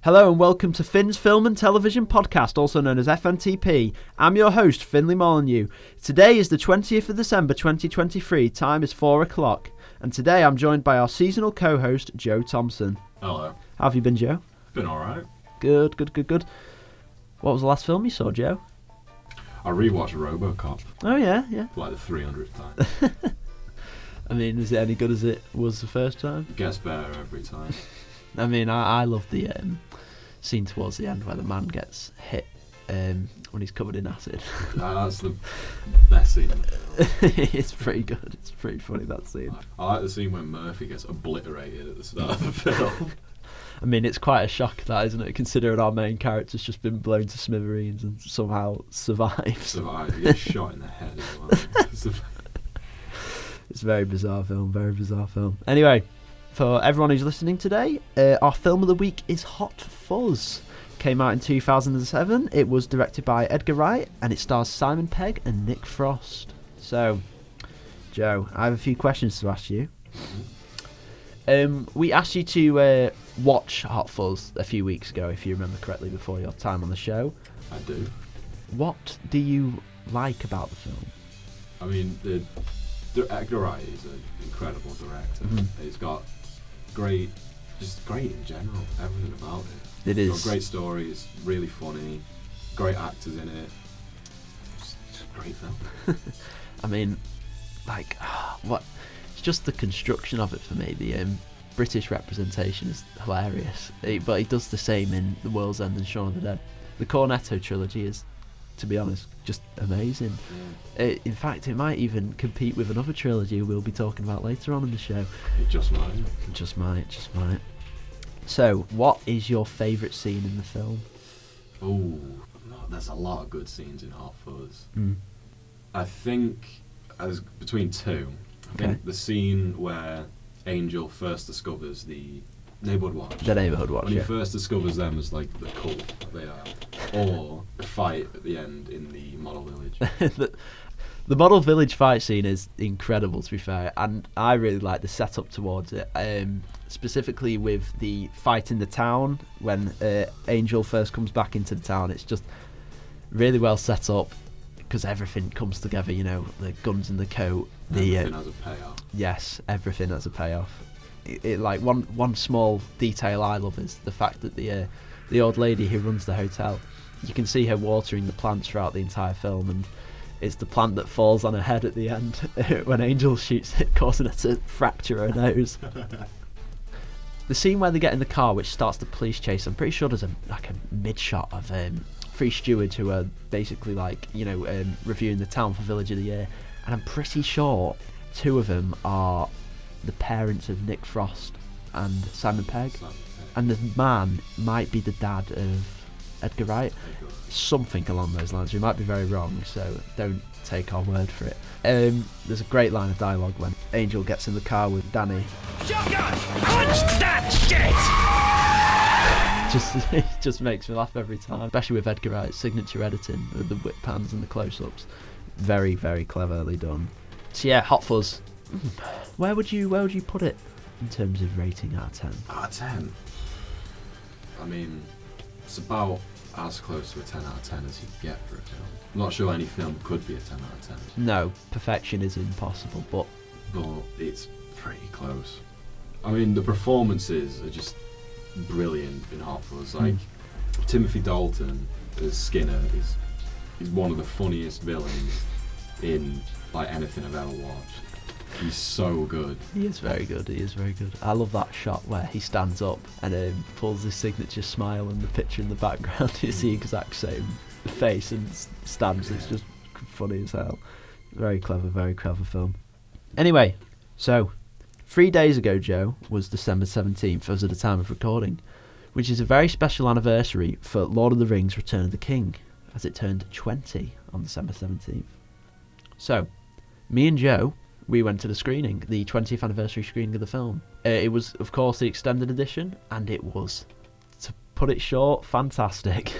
Hello and welcome to Finn's Film and Television Podcast, also known as FNTP. I'm your host, Finley Molyneux. Today is the 20th of December 2023, time is 4 o'clock, and today I'm joined by our seasonal co-host, Joe Thompson. Hello. How have you been, Joe? Been alright. Good. What was the last film you saw, Joe? I rewatched RoboCop Oh, yeah. for like the 300th time. I mean, is it any good as it was the first time? It gets better every time. I mean, I love the scene towards the end where the man gets hit when he's covered in acid. That's the best scene in the film. It's pretty good. It's pretty funny, that scene. I like the scene when Murphy gets obliterated at the start of the film. I mean, it's quite a shock, that, isn't it? Considering our main character's just been blown to smithereens and somehow survives. He gets shot in the head as well. It's a very bizarre film. Anyway, for everyone who's listening today, our film of the week is Hot Fuzz. Came out in 2007. It was directed by Edgar Wright, and it stars Simon Pegg and Nick Frost. So, Joe, I have a few questions to ask you. We asked you to watch Hot Fuzz a few weeks ago, if you remember correctly, before your time on the show. I do. What do you like about the film? I mean, Edgar Wright is an incredible director. Mm-hmm. He's got great in general, everything about it. It It's is. got great stories, really funny, great actors in it. Just a great film. I mean, like, what? It's just the construction of it for me. The British representation is hilarious, but he does the same in The World's End and Shaun of the Dead. The Cornetto trilogy is, to be honest, just amazing. Yeah. In fact, it might even compete with another trilogy we'll be talking about later on in the show. It just might. Just might. So, what is your favourite scene in the film? Oh, there's a lot of good scenes in Hot Fuzz. Mm. I think as between two. I think the scene where Angel first discovers the Neighbourhood Watch. The Neighbourhood Watch, When yeah. he first discovers them as like the cult that they are. Or the fight at the end in the model village. The model village fight scene is incredible, to be fair, and I really like the setup towards it. Specifically with the fight in the town when Angel first comes back into the town, it's just really well set up because everything comes together. You know, the guns in the coat. Everything has a payoff. Yes, everything has a payoff. It like one small detail I love is the fact that the old lady who runs the hotel, you can see her watering the plants throughout the entire film, and it's the plant that falls on her head at the end when Angel shoots it, causing her to fracture her nose. The scene where they get in the car, which starts the police chase, I'm pretty sure there's a mid shot of three stewards who are basically reviewing the town for Village of the Year, and I'm pretty sure two of them are the parents of Nick Frost and Simon Pegg, and the man might be the dad of Edgar Wright. Something along those lines. We might be very wrong, so don't take our word for it. There's a great line of dialogue when Angel gets in the car with Danny. Shotgun! Punch that shit! It just makes me laugh every time, especially with Edgar Wright's signature editing, the whip pans and the close-ups. Very, very cleverly done. So yeah, Hot Fuzz. Where would you put it in terms of rating out of 10? Out of 10? I mean, it's about as close to a 10 out of 10 as you can get for a film. I'm not sure any film could be a 10 out of 10. No, perfection is impossible, but it's pretty close. I mean, the performances are just brilliant in Hot Fuzz. Like, Timothy Dalton as Skinner is one of the funniest villains in like anything I've ever watched. He's so good. He is very good. I love that shot where he stands up and pulls his signature smile, and the picture in the background is the exact same face and stands. It's just funny as hell. Very clever film. Anyway, so 3 days ago, Joe, was December 17th as at the time of recording, which is a very special anniversary for Lord of the Rings Return of the King, as it turned 20 on December 17th. So, me and Joe, we went to the screening, the 20th anniversary screening of the film. It was, of course, the extended edition, and it was, to put it short, fantastic.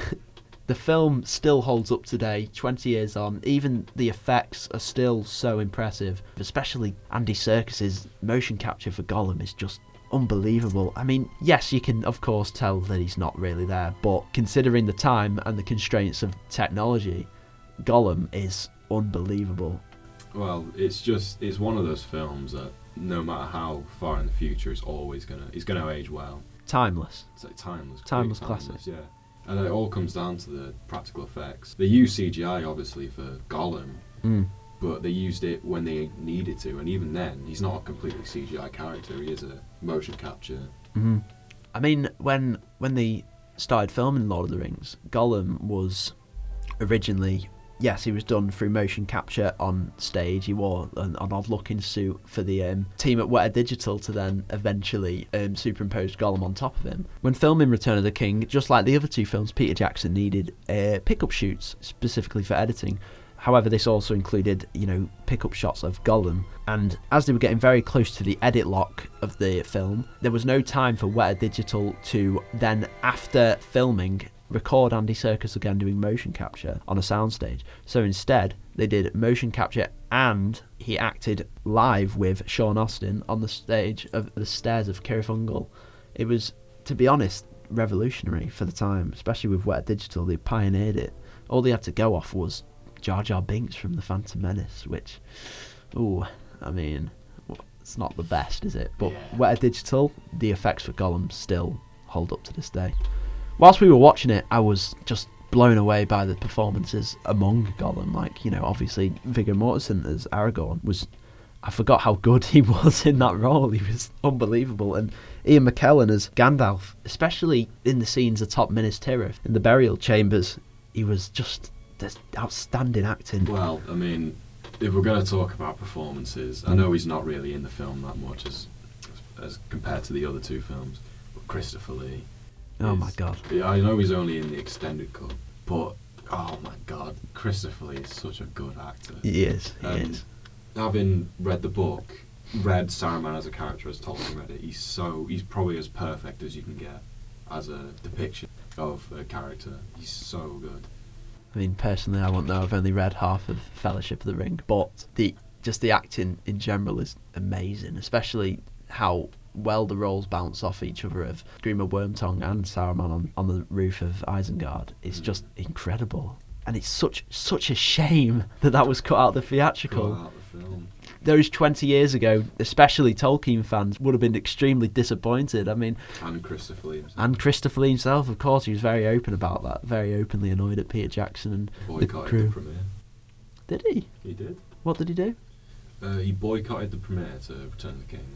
The film still holds up today, 20 years on. Even the effects are still so impressive, especially Andy Serkis's motion capture for Gollum is just unbelievable. I mean, yes, you can of course tell that he's not really there, but considering the time and the constraints of technology, Gollum is unbelievable. Well, it's one of those films that no matter how far in the future, it's gonna age well. Timeless. It's like timeless. Timeless completely classic. Yeah. And it all comes down to the practical effects. They use CGI obviously for Gollum, but they used it when they needed to, and even then, he's not a completely CGI character. He is a motion capture. Mm-hmm. I mean, when they started filming Lord of the Rings, Gollum was originally, yes, he was done through motion capture on stage. He wore an odd-looking suit for the team at Weta Digital to then eventually superimpose Gollum on top of him. When filming Return of the King, just like the other two films, Peter Jackson needed pickup shoots specifically for editing. However, this also included, pickup shots of Gollum. And as they were getting very close to the edit lock of the film, there was no time for Weta Digital to then, after filming, record Andy Serkis again doing motion capture on a soundstage. So instead, they did motion capture and he acted live with Sean Astin on the stage of the stairs of Cirrifungal. It was, to be honest, revolutionary for the time, especially with Weta Digital. They pioneered it. All they had to go off was Jar Jar Binks from The Phantom Menace, which, it's not the best, is it? But yeah. Weta Digital, the effects for Gollum still hold up to this day. Whilst we were watching it, I was just blown away by the performances among Gollum. Obviously Viggo Mortensen as Aragorn I forgot how good he was in that role. He was unbelievable. And Ian McKellen as Gandalf, especially in the scenes atop Minas Tirith, in the burial chambers, he was just outstanding acting. Well, I mean, if we're going to talk about performances, I know he's not really in the film that much as compared to the other two films, but Christopher Lee. Oh my God. Yeah, I know he's only in the extended cut, but oh my God, Christopher Lee is such a good actor. He is. Having read the book, read Saruman as a character as Tolkien read it, he's probably as perfect as you can get as a depiction of a character. He's so good. I mean, personally, I won't know. I've only read half of Fellowship of the Ring, but the acting in general is amazing, especially how well the roles bounce off each other of Grima Wormtongue and Saruman on the roof of Isengard. It's just incredible, and it's such a shame that was cut out of the theatrical. Cut out the film. Those 20 years ago, especially Tolkien fans, would have been extremely disappointed. I mean, and Christopher Lee himself. And Christopher Lee himself, of course, he was very open about that, very openly annoyed at Peter Jackson and boycotted the crew. The premiere. Did he? He did. What did he do? He boycotted the premiere to Return of the King,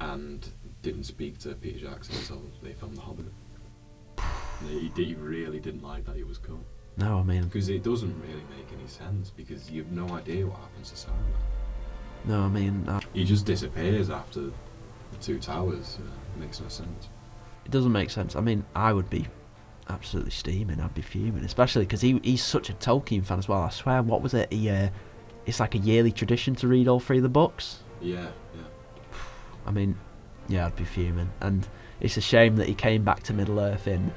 and didn't speak to Peter Jackson until they filmed The Hobbit. He really didn't like that he was cut. No, I mean, because it doesn't really make any sense, because you have no idea what happens to Saruman. No, I mean, he just disappears after the Two Towers. It makes no sense. It doesn't make sense. I mean, I would be absolutely steaming. I'd be fuming, especially because he's such a Tolkien fan as well. I swear, what was it? It's like a yearly tradition to read all three of the books. Yeah. I mean, yeah, I'd be fuming. And it's a shame that he came back to Middle-earth in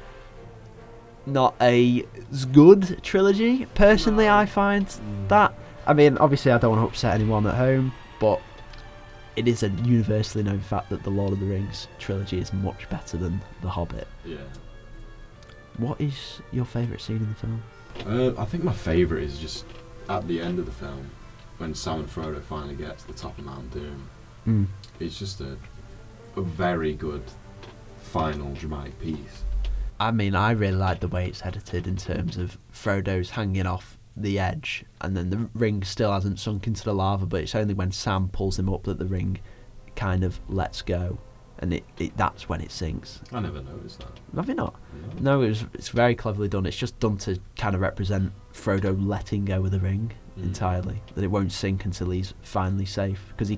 not a good trilogy. Personally, I find that. I mean, obviously I don't want to upset anyone at home, but it is a universally known fact that the Lord of the Rings trilogy is much better than The Hobbit. Yeah. What is your favourite scene in the film? I think my favourite is just at the end of the film, when Sam and Frodo finally get to the top of Mount Doom. It's just a very good final dramatic piece. I mean, I really like the way it's edited in terms of Frodo's hanging off the edge and then the ring still hasn't sunk into the lava, but it's only when Sam pulls him up that the ring kind of lets go, and that's when it sinks. I never noticed that. Have you not? No, it's very cleverly done. It's just done to kind of represent Frodo letting go of the ring entirely, that it won't sink until he's finally safe, because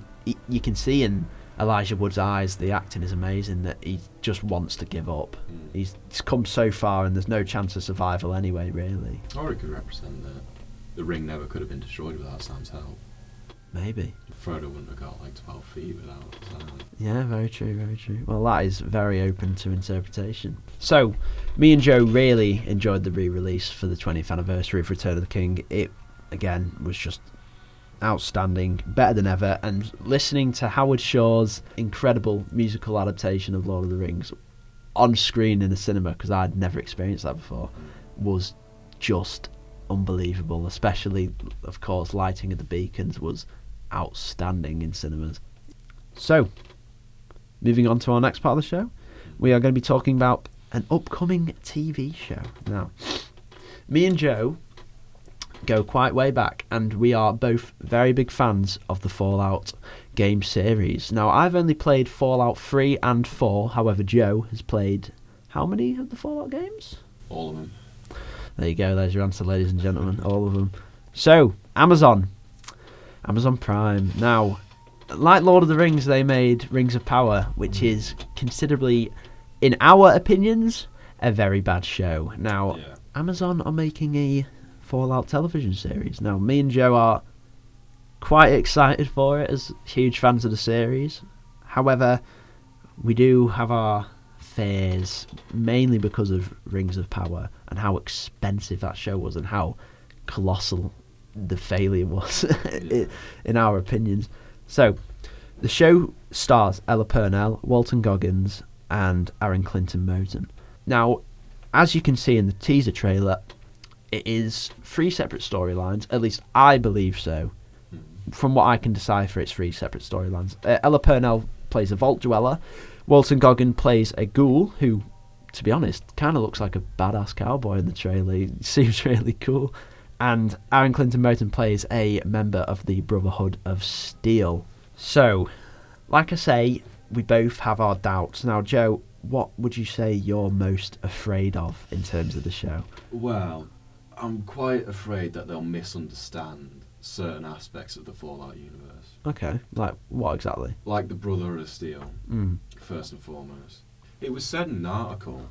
you can see in Elijah Wood's eyes, the acting is amazing, that he just wants to give up. He's come so far and there's no chance of survival anyway, really. Or it could represent that the ring never could have been destroyed without Sam's help. Maybe. Frodo wouldn't have got like 12 feet without Sam. Yeah, very true, very true. Well, that is very open to interpretation. So, me and Joe really enjoyed the re-release for the 20th anniversary of Return of the King. It, again, was just outstanding, better than ever, and listening to Howard Shaw's incredible musical adaptation of Lord of the Rings on screen in a cinema, because I'd never experienced that before, was just unbelievable. Especially, of course, lighting of the beacons was outstanding in cinemas. So, moving on to our next part of the show, we are going to be talking about an upcoming TV show. Now, me and Joe go quite way back, and we are both very big fans of the Fallout game series. Now, I've only played Fallout 3 and 4, however, Joe has played how many of the Fallout games? All of them. There you go, there's your answer, ladies and gentlemen, all of them. So, Amazon Prime. Now, like Lord of the Rings, they made Rings of Power, which is considerably, in our opinions, a very bad show. Now, Yeah. Amazon are making a Fallout television series. Now, me and Joe are quite excited for it as huge fans of the series. However, we do have our fears, mainly because of Rings of Power and how expensive that show was and how colossal the failure was, in our opinions. So, the show stars Ella Purnell, Walton Goggins, and Aaron Clinton Moten. Now, as you can see in the teaser trailer, it is 3 separate storylines, at least I believe so. From what I can decipher, it's 3 separate storylines. Ella Purnell plays a vault dweller, Walton Goggins plays a ghoul, who, to be honest, kind of looks like a badass cowboy in the trailer. He seems really cool. And Aaron Clinton Moten plays a member of the Brotherhood of Steel. So, like I say, we both have our doubts. Now, Joe, what would you say you're most afraid of in terms of the show? Well, I'm quite afraid that they'll misunderstand certain aspects of the Fallout universe. Okay, like what exactly? Like the Brotherhood of Steel, first and foremost. It was said in an article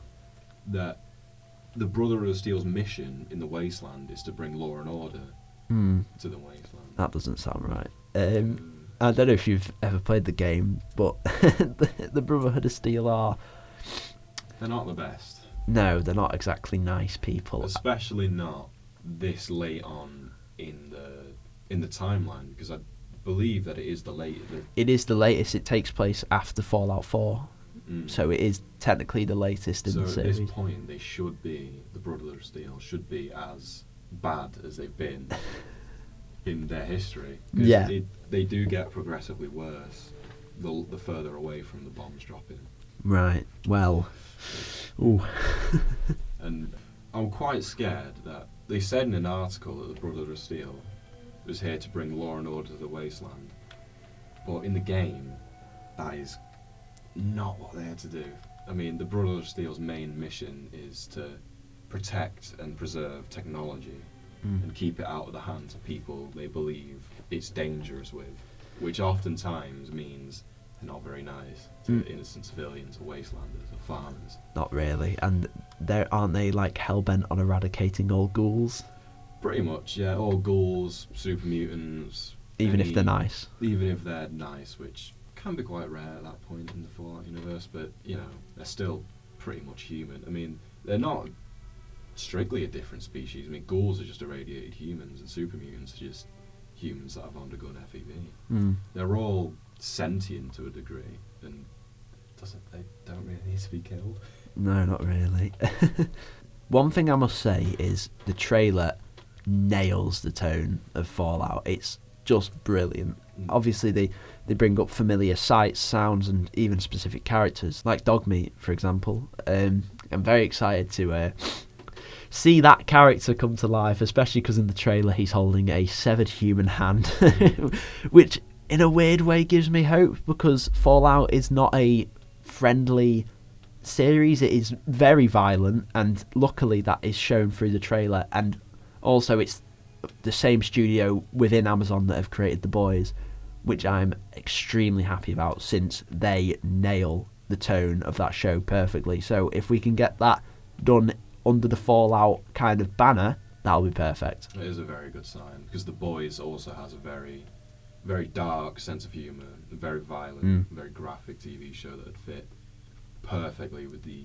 that the Brotherhood of Steel's mission in the Wasteland is to bring law and order to the Wasteland. That doesn't sound right. I don't know if you've ever played the game, but the Brotherhood of Steel are... They're not the best. No, they're not exactly nice people. Especially not this late on in the timeline, because I believe that it is the latest. It is the latest. It takes place after Fallout 4, so it is technically the latest in the series. So at this point, the Brotherhood of Steel should be as bad as they've been in their history. 'Cause yeah. They do get progressively worse the further away from the bombs dropping. Right. Well. Ooh. And I'm quite scared that they said in an article that the Brotherhood of Steel was here to bring law and order to the Wasteland, but in the game, that is not what they're here to do. I mean, the Brotherhood of Steel's main mission is to protect and preserve technology and keep it out of the hands of people they believe it's dangerous with, which oftentimes means they're not very nice to innocent civilians or wastelanders or farmers. Not really. And aren't they like hellbent on eradicating all ghouls? Pretty much, yeah. All ghouls, super mutants. Even if they're nice. Even if they're nice, which can be quite rare at that point in the Fallout universe, but, you know, they're still pretty much human. I mean, they're not strictly a different species. I mean, ghouls are just irradiated humans, and super mutants are just humans that have undergone FEV. They're all sentient to a degree, and they don't really need to be killed. No, not really. One thing I must say is the trailer nails the tone of Fallout. It's just brilliant. Obviously, they bring up familiar sights, sounds, and even specific characters, like Dogmeat, for example. I'm very excited to see that character come to life, especially because in the trailer he's holding a severed human hand, which in a weird way gives me hope, because Fallout is not a friendly series. It is very violent, and luckily that is shown through the trailer. And also it's the same studio within Amazon that have created The Boys, which I'm extremely happy about, since they nail the tone of that show perfectly. So if we can get that done under the Fallout kind of banner, that'll be perfect. It is a very good sign, because The Boys also has a very, very dark sense of humour, a very violent, very graphic TV show that would fit perfectly with the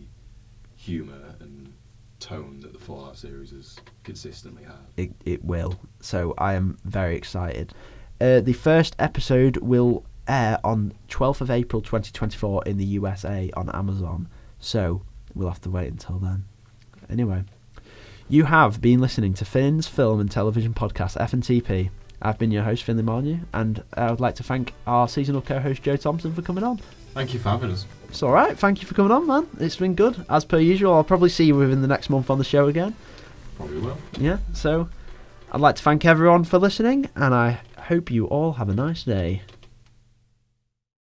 humour and tone that the Fallout series has consistently had. It will. So I am very excited. The first episode will air on 12th of April 2024 in the USA on Amazon, so we'll have to wait until then. Anyway, you have been listening to Finn's Film and Television Podcast, FNTP. I've been your host, Finley Marnier, and I would like to thank our seasonal co-host, Joe Thompson, for coming on. Thank you for having us. It's alright, thank you for coming on, man. It's been good. As per usual, I'll probably see you within the next month on the show again. Probably will. Yeah, so I'd like to thank everyone for listening, and I hope you all have a nice day.